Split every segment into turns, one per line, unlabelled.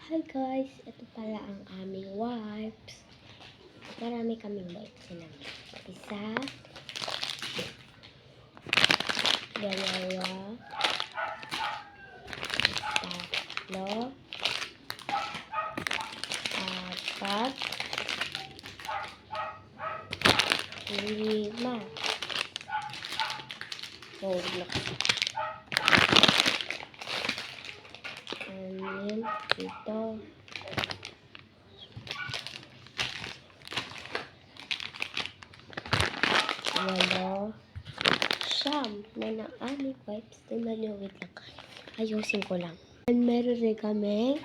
Hi guys, ito pala ang aming wipes. Marami kaming wipes na. Isa, dalawa, tatlo, apat, lima. Oh, look. Anim, ito. Walo. Siyam na ng aming wipes. Wait lang. Ayusin ko lang. And meron rin kami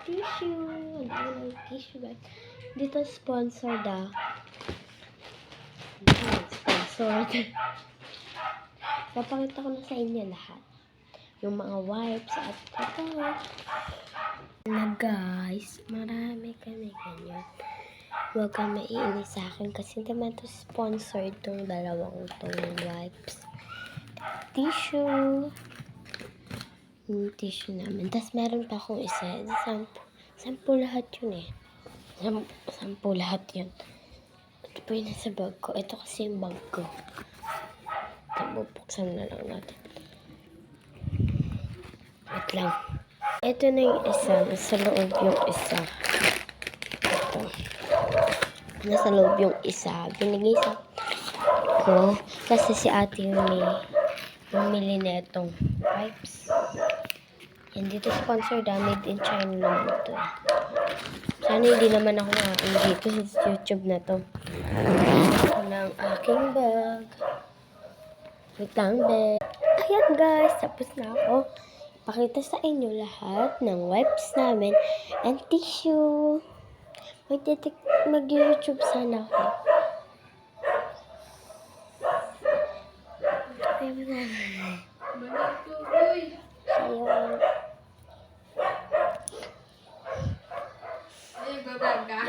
tissue. Ang dami ng tissue guys. Dito sponsored sponsored. Papakita ko na sa inyo lahat. Yung mga wipes at ito. Na guys, marami kami ganyan. Huwag kang maiinis sa akin kasi naman to sponsored tong dalawang tong wipes. Tissue. Yung tissue namin. Tapos meron pa akong isa. Sampu lahat yun eh. Sampu lahat yun. Ito po yung nasa bag ko. Ito kasi yung bag ko. Bubuksan na lang natin. Wait lang. Ito na yung isa. Nasa loob yung isa. Ito. Nasa loob yung isa. Binigay sa ko. Kasi si ate yung bumili na itong wipes. Yan, dito sponsor made in China naman ito. Sana hindi naman ako nakain dito sa YouTube na to. Ito ng aking bag. Wait lang, bag. Ayan guys, tapos na ako. Pakita sa inyo lahat ng wipes namin and tissue. Mag-YouTube sana ako. Ayan. Sayo.
Ay, babag ka?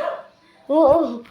Oo.